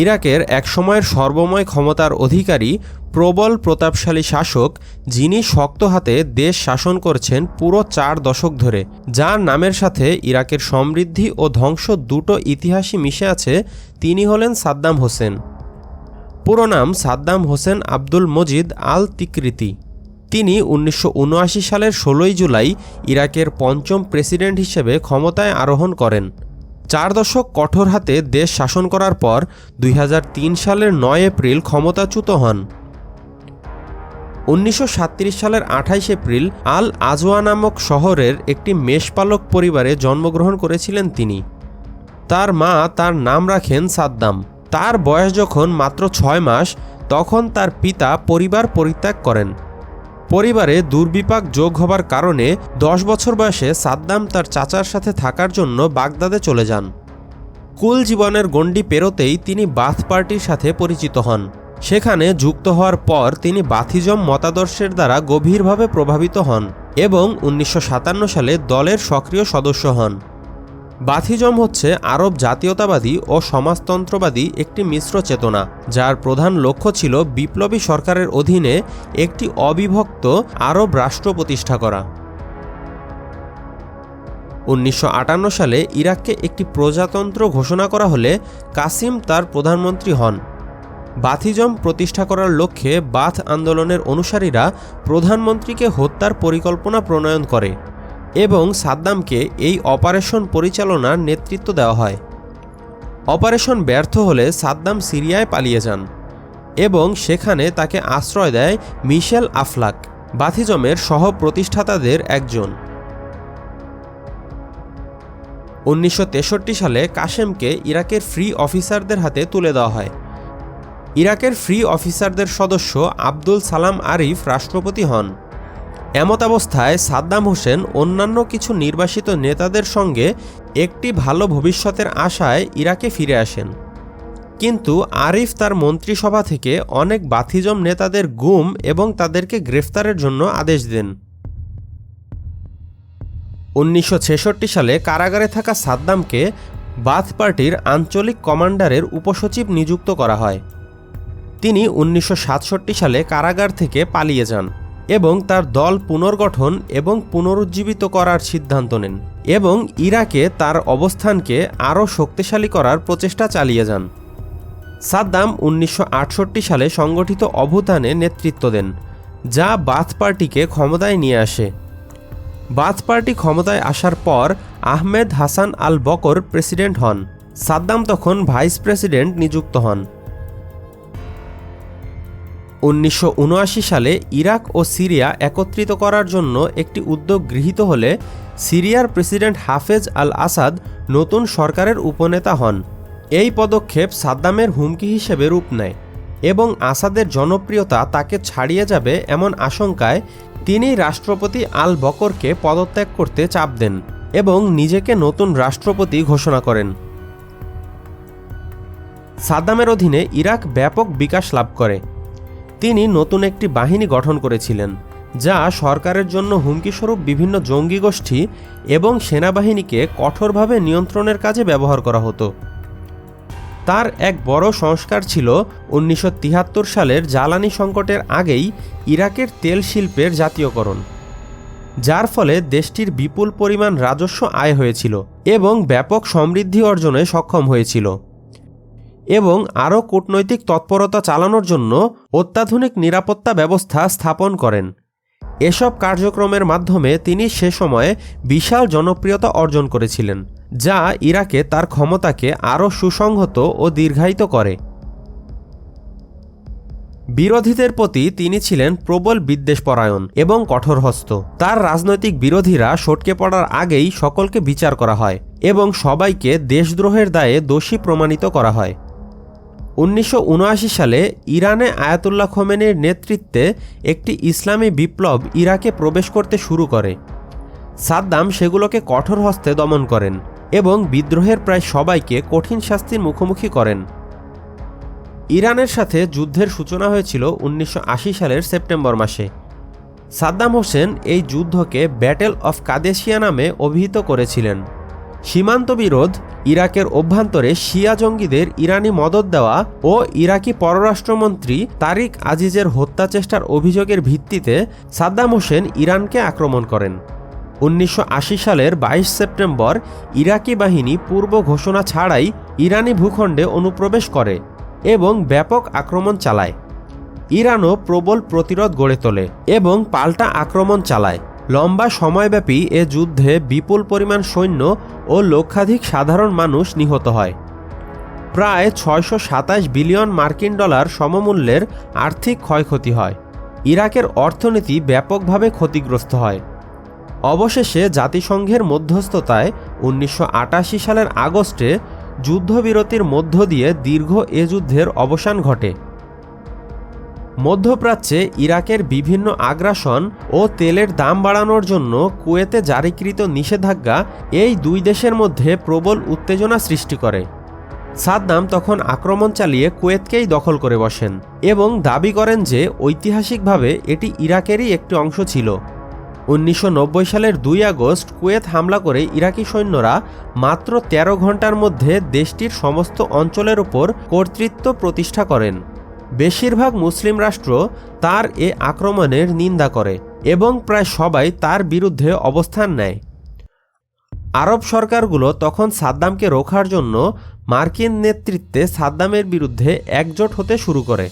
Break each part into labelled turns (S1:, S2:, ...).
S1: ইরাকের একসময়ের সর্বময় ক্ষমতার অধিকারী প্রবল প্রতাপশালী শাসক, যিনি শক্ত হাতে দেশ শাসন করছেন পুরো 4 দশক ধরে, যার নামের সাথে ইরাকের সমৃদ্ধি ও ধ্বংস দুটো ইতিহাসই মিশে আছে, তিনি হলেন সাদ্দাম হোসেন। পুরো নাম সাদ্দাম হোসেন আব্দুল মজিদ আল তিকরিতি। তিনি 1979 সালের 16 জুলাই ইরাকের 5ম প্রেসিডেন্ট হিসেবে ক্ষমতায় আরোহণ করেন। 4 দশক কঠোর হাতে দেশ শাসন করার পর 2003 সালের 9 এপ্রিল ক্ষমতাচ্যুত হন। 1937 সালের 28 এপ্রিল আল আজওয়া নামক শহরের একটি মেষপালক পরিবারে জন্মগ্রহণ করেছিলেন তিনি। তার মা তার নাম রাখেন সাদ্দাম। তার বয়স যখন মাত্র 6 মাস, তখন তার পিতা পরিবার পরিত্যাগ করেন। পরিবারে দুর্বিপাক যোগ হবার কারণে 10 বছর বয়সে সাদ্দাম তার চাচার সাথে থাকার জন্য বাগদাদে চলে যান। কুল জীবনের গণ্ডি পেরোতেই তিনি বাথ পার্টির সাথে পরিচিত হন। সেখানে যুক্ত হওয়ার পর তিনি বাথিজম মতাদর্শের দ্বারা গভীরভাবে প্রভাবিত হন এবং 1957 সালে দলের সক্রিয় সদস্য হন। বাথিজম হচ্ছে আরব জাতীয়তাবাদী ও সমাজতন্ত্রবাদী একটি মিশ্র চেতনা, যার প্রধান লক্ষ্য ছিল বিপ্লবী সরকারের অধীনে একটি অবিভক্ত আরব রাষ্ট্র প্রতিষ্ঠা করা। 1958 সালে ইরাককে একটি প্রজাতন্ত্র ঘোষণা করা হলে কাসিম তার প্রধানমন্ত্রী হন। বাথিজম প্রতিষ্ঠা করার লক্ষ্যে বাথ আন্দোলনের অনুসারীরা প্রধানমন্ত্রীকে হত্যার পরিকল্পনা প্রণয়ন করে এবং সাদ্দামকে এই অপারেশন পরিচালনার নেতৃত্ব দেওয়া হয়। অপারেশন ব্যর্থ হলে সাদ্দাম সিরিয়ায় পালিয়ে যান এবং সেখানে তাকে আশ্রয় দেয় মিশেল আফলাক, বাথিজমের সহ প্রতিষ্ঠাতাদের একজন। 1963 সালে কাশেমকে ইরাকের ফ্রি অফিসারদের হাতে তুলে দেওয়া হয়। ইরাকের ফ্রি অফিসারদের সদস্য আব্দুল সালাম আরিফ রাষ্ট্রপতি হন। এমতাবস্থায় সাদ্দাম হোসেন অন্যান্য কিছু নির্বাসিত নেতাদের সঙ্গে একটি ভালো ভবিষ্যতের আশায় ইরাকে ফিরে আসেন, কিন্তু আরিফ তার মন্ত্রিসভা থেকে অনেক বাথিজম নেতাদের গুম এবং তাদেরকে গ্রেফতারের জন্য আদেশ দেন। 1966 সালে কারাগারে থাকা সাদ্দামকে বাথ পার্টির আঞ্চলিক কমান্ডারের উপসচিব নিযুক্ত করা হয়। তিনি 1967 সালে কারাগার থেকে পালিয়ে যান এবং তার দল পুনর্গঠন এবং পুনরুজ্জীবিত করার সিদ্ধান্ত নেন এবং ইরাকে তার অবস্থানকে আরও শক্তিশালী করার প্রচেষ্টা চালিয়ে যান। সাদ্দাম 1968 সালে সংগঠিত অভ্যুত্থানে নেতৃত্ব দেন, যা বাথ পার্টিকে ক্ষমতায় নিয়ে আসে। বাথ পার্টি ক্ষমতায় আসার পর আহমেদ হাসান আল বকর প্রেসিডেন্ট হন। সাদ্দাম তখন ভাইস প্রেসিডেন্ট নিযুক্ত হন। 1979 সালে ইরাক ও সিরিয়া একত্রিত করার জন্য একটি উদ্যোগ গৃহীত হলে সিরিয়ার প্রেসিডেন্ট হাফেজ আল আসাদ নতুন সরকারের উপনেতা হন। এই পদক্ষেপ সাদ্দামের হুমকি হিসেবে রূপ নেয় এবং আসাদের জনপ্রিয়তা তাকে ছাড়িয়ে যাবে এমন আশঙ্কায় তিনি রাষ্ট্রপতি আল বকরকে পদত্যাগ করতে চাপ দেন এবং নিজেকে নতুন রাষ্ট্রপতি ঘোষণা করেন। সাদ্দামের অধীনে ইরাক ব্যাপক বিকাশ লাভ করে। তিনি নতুন একটি বাহিনী গঠন করেছিলেন, যা সরকারের জন্য হুমকিস্বরূপ বিভিন্ন জঙ্গি গোষ্ঠী এবং সেনাবাহিনীকে কঠোরভাবে নিয়ন্ত্রণের কাজে ব্যবহার করা হতো। তার এক বড় সংস্কার ছিল 1973 সালের জ্বালানি সংকটের আগেই ইরাকের তেল শিল্পের জাতীয়করণ, যার ফলে দেশটির বিপুল পরিমাণ রাজস্ব আয় হয়েছিল এবং ব্যাপক সমৃদ্ধি অর্জনে সক্ষম হয়েছিল, এবং আরও কূটনৈতিক তৎপরতা চালানোর জন্য অত্যাধুনিক নিরাপত্তা ব্যবস্থা স্থাপন করেন। এসব কার্যক্রমের মাধ্যমে তিনি সে সময়ে বিশাল জনপ্রিয়তা অর্জন করেছিলেন, যা ইরাকে তার ক্ষমতাকে আরও সুসংহত ও দীর্ঘায়িত করে। বিরোধীদের প্রতি তিনি ছিলেন প্রবল বিদ্বেষপরায়ণ এবং কঠোরহস্ত। তার রাজনৈতিক বিরোধীরা সটকে পড়ার আগেই সকলকে বিচার করা হয় এবং সবাইকে দেশদ্রোহের দায়ে দোষী প্রমাণিত করা হয়। 1979 সালে ইরানে আয়াতুল্লাহ খোমেনির নেতৃত্বে একটি ইসলামী বিপ্লব ইরাকে প্রবেশ করতে শুরু করে। সাদ্দাম সেগুলোকে কঠোর হস্তে দমন করেন এবং বিদ্রোহের প্রায় সবাইকে কঠিন শাস্তির মুখোমুখি করেন। ইরানের সাথে যুদ্ধের সূচনা হয়েছিল 1980 সালের সেপ্টেম্বর মাসে। সাদ্দাম হোসেন এই যুদ্ধকে ব্যাটেল অফ কাদেসিয়া নামে অভিহিত করেছিলেন। সীমান্ত বিরোধ, ইরাকের অভ্যন্তরে শিয়া জঙ্গিদের ইরানি মদদ দেওয়া ও ইরাকি পররাষ্ট্রমন্ত্রী তারিক আজিজের হত্যা চেষ্টার অভিযোগের ভিত্তিতে সাদ্দাম হোসেন ইরানকে আক্রমণ করেন। 1980 সালের 22 সেপ্টেম্বর ইরাকি বাহিনী পূর্ব ঘোষণা ছাড়াই ইরানি ভূখণ্ডে অনুপ্রবেশ করে এবং ব্যাপক আক্রমণ চালায়। ইরানও প্রবল প্রতিরোধ গড়ে তোলে এবং পাল্টা আক্রমণ চালায়। লম্বা সময়ব্যাপী এ যুদ্ধে বিপুল পরিমাণ সৈন্য ও লক্ষাধিক সাধারণ মানুষ নিহত হয়। প্রায় 627 বিলিয়ন মার্কিন ডলার সমমূল্যের আর্থিক ক্ষয়ক্ষতি হয়। ইরাকের অর্থনীতি ব্যাপকভাবে ক্ষতিগ্রস্ত হয়। অবশেষে জাতিসংঘের মধ্যস্থতায় 1988 সালের আগস্টে যুদ্ধবিরতির মধ্য দিয়ে দীর্ঘ এ যুদ্ধের অবসান ঘটে। মধ্যপ্রাচ্যে ইরাকের বিভিন্ন আগ্রাসন ও তেলের দাম বাড়ানোর জন্য কুয়েতে জারিকৃত নিষেধাজ্ঞা এই দুই দেশের মধ্যে প্রবল উত্তেজনা সৃষ্টি করে। সাদ্দাম তখন আক্রমণ চালিয়ে কুয়েতকেই দখল করে বসেন এবং দাবি করেন যে ঐতিহাসিকভাবে এটি ইরাকেরই একটি অংশ ছিল। 1990 সালের 2 আগস্ট কুয়েত হামলা করে ইরাকি সৈন্যরা মাত্র 13 ঘন্টার মধ্যে দেশটির সমস্ত অঞ্চলের ওপর কর্তৃত্ব প্রতিষ্ঠা করেন। বেশিরভাগ মুসলিম রাষ্ট্র তার এ আক্রমণের নিন্দা করে এবং প্রায় সবাই তার বিরুদ্ধে অবস্থান নেয়। আরব সরকারগুলো তখন সাদ্দামকে রোখার জন্য মার্কিন নেতৃত্বে সাদ্দামের বিরুদ্ধে একজোট হতে শুরু করে।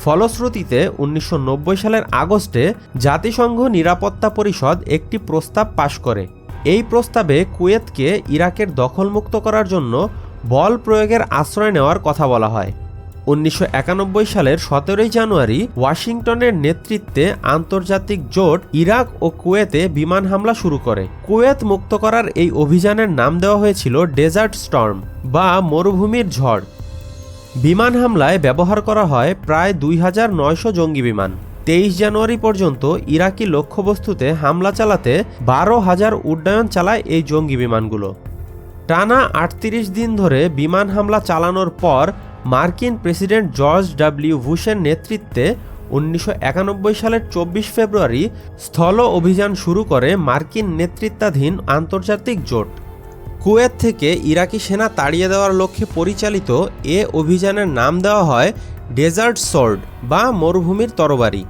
S1: ফলশ্রুতিতে 1990 সালের আগস্টে জাতিসংঘ নিরাপত্তা পরিষদ একটি প্রস্তাব পাশ করে। এই প্রস্তাবে কুয়েতকে ইরাকের দখলমুক্ত করার জন্য বল প্রয়োগের আশ্রয় নেওয়ার কথা বলা হয়। 1991 সালের 17 জানুয়ারি ওয়াশিংটনের নেতৃত্বে আন্তর্জাতিক জোট ইরাক ও কুয়েতে বিমান হামলা শুরু করে। কুয়েত মুক্ত করার এই অভিযানের নাম দেওয়া হয়েছিল ডেজার্ট স্টর্ম বা মরুভূমির ঝড়। বিমান হামলায় ব্যবহার করা হয় প্রায় 2900 জঙ্গি বিমান। 23 জানুয়ারি পর্যন্ত ইরাকি লক্ষ্যবস্তুতে হামলা চালাতে 12,000 উড্ডয়ন চালায় এই জঙ্গি বিমানগুলো। টানা 38 দিন ধরে বিমান হামলা চালানোর পর মার্কিন প্রেসিডেন্ট জর্জ ডব্লিউ বুশের নেতৃত্বে 1991 সালের 24 ফেব্রুয়ারি স্থল অভিযান শুরু করে মার্কিন নেতৃত্বাধীন আন্তর্জাতিক জোট। কুয়েত থেকে ইরাকি সেনা তাড়িয়ে দেওয়ার লক্ষ্যে পরিচালিত এ অভিযানের নাম দেওয়া হয় ডেজার্ট সোর্ড বা মরুভূমির তরবারি।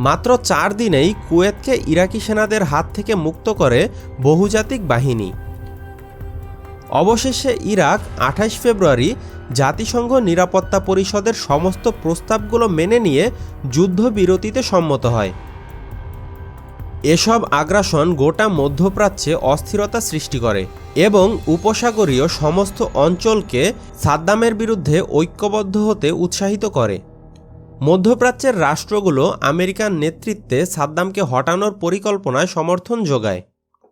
S1: মাত্র 4 দিনেই কুয়েতকে ইরাকি সেনাদের হাত থেকে মুক্ত করে বহুজাতিক বাহিনী। অবশেষে ইরাক 28 ফেব্রুয়ারি জাতিসংঘ নিরাপত্তা পরিষদের সমস্ত প্রস্তাবগুলো মেনে নিয়ে যুদ্ধবিরতিতে সম্মত হয়। এসব আগ্রাসন গোটা মধ্যপ্রাচ্যে অস্থিরতা সৃষ্টি করে এবং উপসাগরীয় সমস্ত অঞ্চলকে সাদ্দামের বিরুদ্ধে ঐক্যবদ্ধ হতে উৎসাহিত করে। মধ্যপ্রাচ্যের রাষ্ট্রগুলো আমেরিকার নেতৃত্বে সাদ্দামকে হটানোর পরিকল্পনায় সমর্থন যোগায়।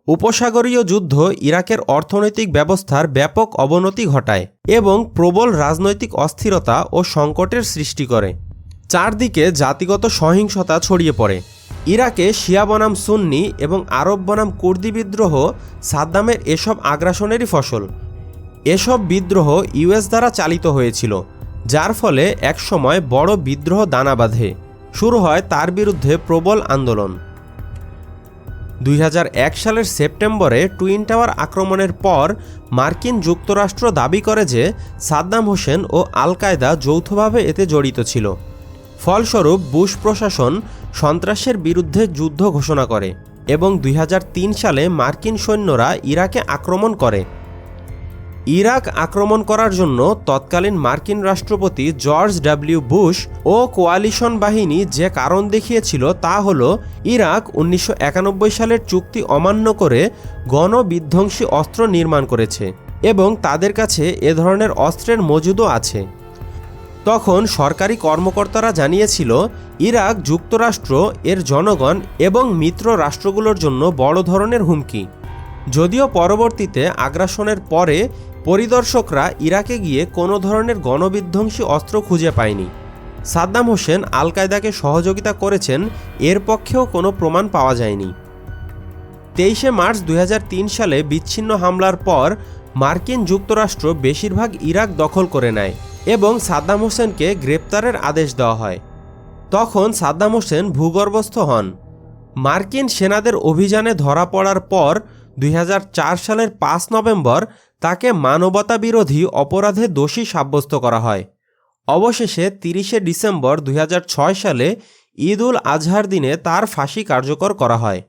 S1: উপসাগরীয় যুদ্ধ ইরাকের অর্থনৈতিক ব্যবস্থার ব্যাপক অবনতি ঘটায় এবং প্রবল রাজনৈতিক অস্থিরতা ও সংকটের সৃষ্টি করে। চারদিকে জাতিগত সহিংসতা ছড়িয়ে পড়ে। ইরাকে শিয়া বনাম সুন্নি এবং আরব বনাম কুর্দি বিদ্রোহ সাদ্দামের এসব আগ্রাসনেরই ফসল। এসব বিদ্রোহ ইউএস দ্বারা চালিত হয়েছিল, যার ফলে একসময় বড় বিদ্রোহ দানা বাঁধে। শুরু হয় তার বিরুদ্ধে প্রবল আন্দোলন। 2001 সালের সেপ্টেম্বরে টুইন টাওয়ার আক্রমণের পর মার্কিন যুক্তরাষ্ট্র দাবি করে যে সাদ্দাম হোসেন ও আল কায়দা যৌথভাবে এতে জড়িত ছিল। ফলস্বরূপ বুশ প্রশাসন সন্ত্রাসের বিরুদ্ধে যুদ্ধ ঘোষণা করে এবং 2003 সালে মার্কিন সৈন্যরা ইরাকে আক্রমণ করে। ইরাক আক্রমণ করার জন্য তৎকালীন মার্কিন রাষ্ট্রপতি জর্জ ডব্লিউ বুশ ও কোয়ালিশন বাহিনী যে কারণ দেখিয়েছিল তা হল ইরাক 1991 সালের চুক্তি অমান্য করে গণবিধ্বংসী অস্ত্র নির্মাণ করেছে এবং তাদের কাছে এ ধরনের অস্ত্রের মজুদও আছে। তখন সরকারি কর্মকর্তারা জানিয়েছিল ইরাক যুক্তরাষ্ট্র, এর জনগণ এবং মিত্র রাষ্ট্রগুলোর জন্য বড় ধরনের হুমকি। যদিও পরবর্তীতে আগ্রাসনের পরে পরিদর্শকরা ইরাকে গিয়ে কোনো ধরনের গণবিধ্বংসী অস্ত্র খুঁজে পায়নি। সাদ্দাম হোসেন আল কায়দাকে সহযোগিতা করেছেন এর পক্ষেও কোনো প্রমাণ পাওয়া যায়নি। 23 মার্চ 2003 সালে বিচ্ছিন্ন হামলার পর মার্কিন যুক্তরাষ্ট্র বেশিরভাগ ইরাক দখল করে নেয় এবং সাদ্দাম হোসেনকে গ্রেপ্তারের আদেশ দেওয়া হয়। তখন সাদ্দাম হোসেন ভূগর্ভস্থ হন। মার্কিন সেনাদের অভিযানে ধরা পড়ার পর 2004 সালের 5 নভেম্বর তাকে মানবতা বিরোধী অপরাধে দোষী সাব্যস্ত করা হয়। অবশেষে 30 ডিসেম্বর 2006 সালে ঈদ উল আজহার দিনে তার ফাঁসি কার্যকর করা হয়।